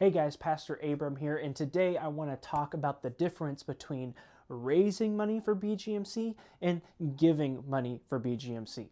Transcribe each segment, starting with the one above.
Hey guys, Pastor Abram here, and today I want to talk about the difference between raising money for BGMC and giving money for BGMC.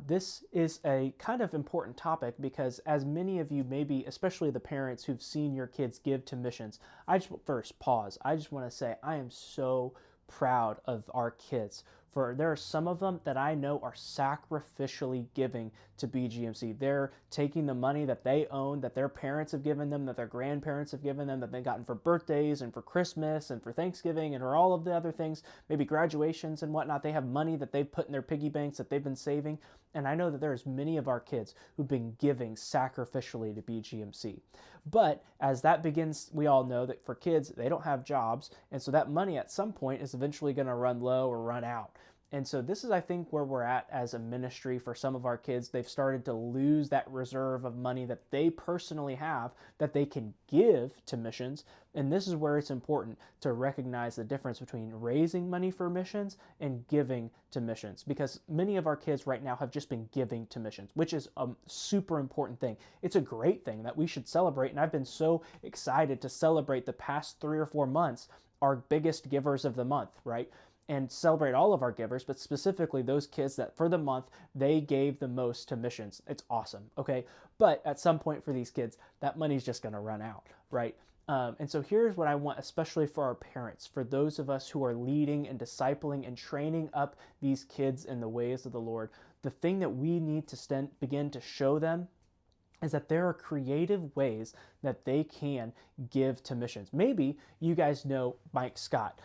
This is a kind of important topic because, as many of you, maybe especially the parents who've seen your kids give to missions, I just first pause. I just want to say I am so proud of our kids. For there are some of them that I know are sacrificially giving to BGMC. They're taking the money that they own, that their parents have given them, that their grandparents have given them, that they've gotten for birthdays and for Christmas and for Thanksgiving and for all of the other things, maybe graduations and whatnot. They have money that they've put in their piggy banks that they've been saving. And I know that there's many of our kids who've been giving sacrificially to BGMC. But as that begins, we all know that for kids, they don't have jobs. And so that money at some point is eventually going to run low or run out. And so this is, I think, where we're at as a ministry for some of our kids. They've started to lose that reserve of money that they personally have that they can give to missions. And this is where it's important to recognize the difference between raising money for missions and giving to missions. Because many of our kids right now have just been giving to missions, which is a super important thing. It's a great thing that we should celebrate. And I've been so excited to celebrate the past 3 or 4 months, our biggest givers of the month, right? And celebrate all of our givers, but specifically those kids that for the month, they gave the most to missions. It's awesome, okay? But at some point for these kids, that money's just going to run out, right? And so here's what I want, especially for our parents, for those of us who are leading and discipling and training up these kids in the ways of the Lord. The thing that we need to begin to show them is that there are creative ways that they can give to missions. Maybe you guys know Mike Scott.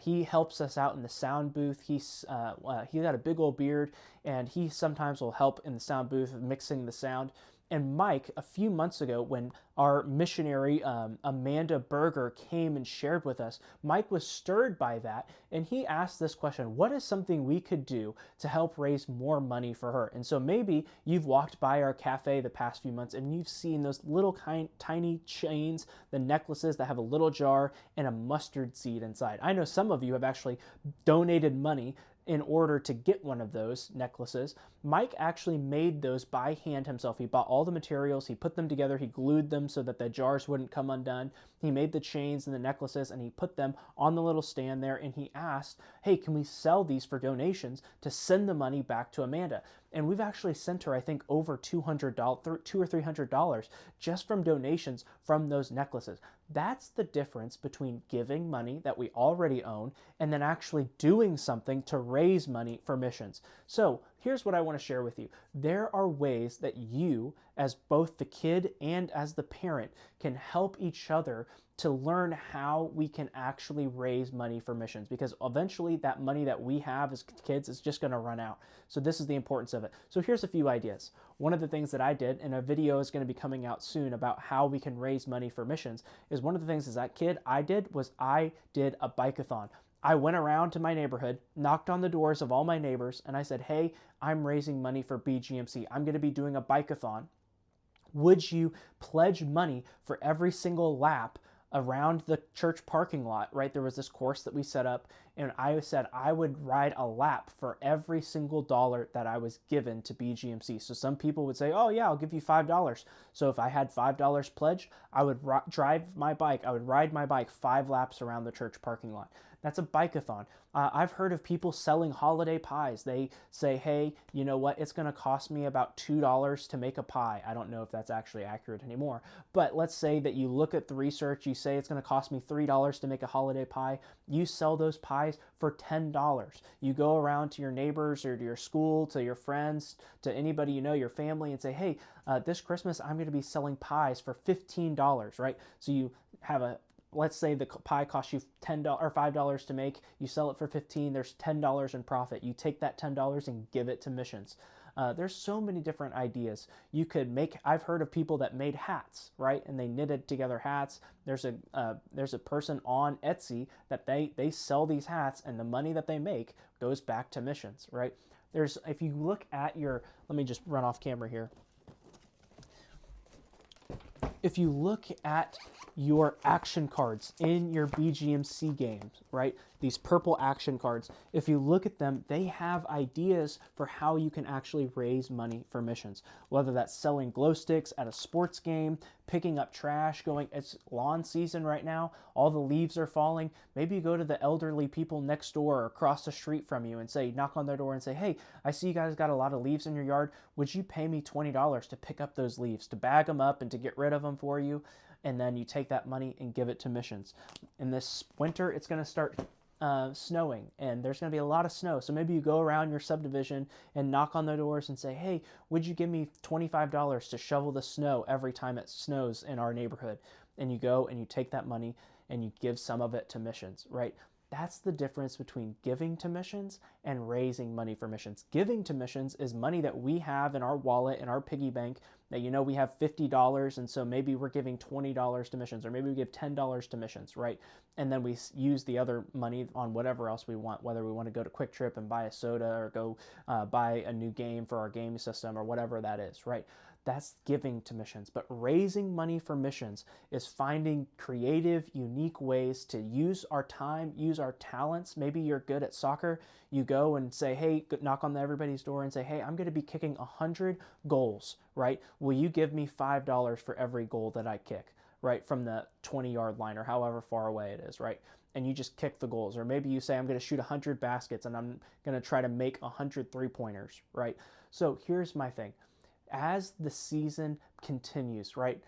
He helps us out in the sound booth. He's got a big old beard, and he sometimes will help in the sound booth mixing the sound. And Mike, a few months ago, when our missionary Amanda Berger came and shared with us, Mike was stirred by that, and he asked this question: what is something we could do to help raise more money for her? And so maybe you've walked by our cafe the past few months and you've seen those little tiny chains, the necklaces that have a little jar and a mustard seed inside. I know some of you have actually donated money in order to get one of those necklaces. Mike actually made those by hand himself. He bought all the materials, he put them together, he glued them so that the jars wouldn't come undone. He made the chains and the necklaces, and he put them on the little stand there, and he asked, hey, can we sell these for donations to send the money back to Amanda? And we've actually sent her, I think, over $200 or $300 just from donations from those necklaces. That's the difference between giving money that we already own and then actually doing something to raise money for missions. So here's what I want to share with you. There are ways that you, as both the kid and as the parent, can help each other to learn how we can actually raise money for missions, because eventually that money that we have as kids is just going to run out. So this is the importance of it. So here's a few ideas. One of the things that I did, and a video is going to be coming out soon about how we can raise money for missions, is one of the things as that kid I did a bike-a-thon. I went around to my neighborhood, knocked on the doors of all my neighbors, and I said, hey, I'm raising money for BGMC. I'm going to be doing a bike-a-thon. Would you pledge money for every single lap around the church parking lot, right? There was this course that we set up, and I said I would ride a lap for every single dollar that I was given to BGMC. So some people would say, oh yeah, I'll give you $5. So if I had $5 pledge, I would ride my bike 5 laps around the church parking lot. That's a bike-a-thon. I've heard of people selling holiday pies. They say, hey, you know what? It's going to cost me about $2 to make a pie. I don't know if that's actually accurate anymore. But let's say that you look at the research, you say it's going to cost me $3 to make a holiday pie. You sell those pies for $10. You go around to your neighbors or to your school, to your friends, to anybody you know, your family, and say, hey, this Christmas I'm going to be selling pies for $15, right? So you have let's say the pie costs you $10 or $5 to make. You sell it for $15. There's $10 in profit. You take that $10 and give it to missions. There's so many different ideas you could make. I've heard of people that made hats, right? And they knitted together hats. There's a person on Etsy that they sell these hats, and the money that they make goes back to missions, right? If you look at let me just run off camera here. If you look at your action cards in your BGMC games, right? These purple action cards, if you look at them, they have ideas for how you can actually raise money for missions. Whether that's selling glow sticks at a sports game, picking up trash, it's lawn season right now, all the leaves are falling. Maybe you go to the elderly people next door or across the street from you and knock on their door and say, hey, I see you guys got a lot of leaves in your yard. Would you pay me $20 to pick up those leaves, to bag them up and to get rid of them for you? And then you take that money and give it to missions. In this winter, it's going to start snowing, and there's going to be a lot of snow. So maybe you go around your subdivision and knock on the doors and say, hey, would you give me $25 to shovel the snow every time it snows in our neighborhood? And you go and you take that money and you give some of it to missions, right? That's the difference between giving to missions and raising money for missions. Giving to missions is money that we have in our wallet, in our piggy bank, that we have $50, and so maybe we're giving $20 to missions, or maybe we give $10 to missions, right? And then we use the other money on whatever else we want, whether we want to go to Quick Trip and buy a soda, or go buy a new game for our game system, or whatever that is, right? That's giving to missions. But raising money for missions is finding creative, unique ways to use our time, use our talents. Maybe you're good at soccer. You go and say, hey, knock on everybody's door and say, hey, I'm going to be kicking 100 goals, right? Will you give me $5 for every goal that I kick, right? From the 20-yard line or however far away it is, right? And you just kick the goals. Or maybe you say, I'm going to shoot 100 baskets and I'm going to try to make 100 three-pointers, right? So here's my thing. As the season continues, right,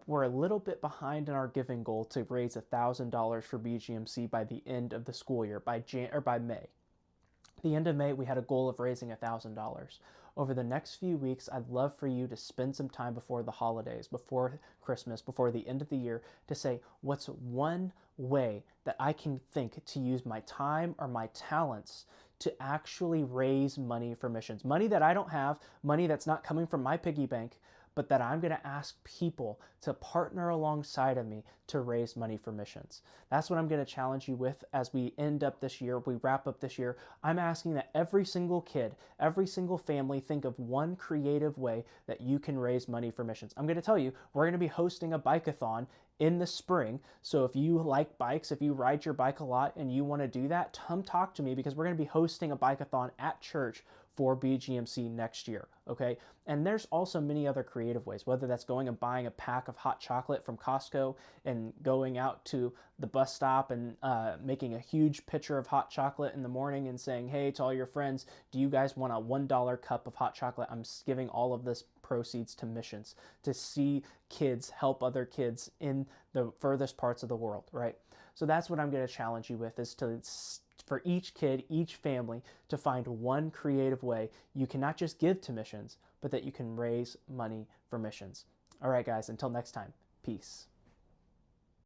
we're a little bit behind in our giving goal to raise $1,000 for BGMC by the end of the school year, by May. The end of May, we had a goal of raising $1,000. Over the next few weeks, I'd love for you to spend some time before the holidays, before Christmas, before the end of the year, to say, what's one way that I can think to use my time or my talents to actually raise money for missions? Money that I don't have, money that's not coming from my piggy bank, but that I'm going to ask people to partner alongside of me to raise money for missions. That's what I'm going to challenge you with as we end up this year, we wrap up this year. I'm asking that every single kid, every single family think of one creative way that you can raise money for missions. I'm going to tell you, we're going to be hosting a bike-a-thon in the spring. So if you like bikes, if you ride your bike a lot and you want to do that, come talk to me, because we're going to be hosting a bike-a-thon at church for BGMC next year, okay? And there's also many other creative ways, whether that's going and buying a pack of hot chocolate from Costco and going out to the bus stop and making a huge pitcher of hot chocolate in the morning and saying, hey, to all your friends, do you guys want a $1 cup of hot chocolate? I'm giving all of this proceeds to missions, to see kids help other kids in the furthest parts of the world, right? So that's what I'm going to challenge you with, is for each kid, each family, to find one creative way you can not just give to missions, but that you can raise money for missions. All right, guys, until next time, peace.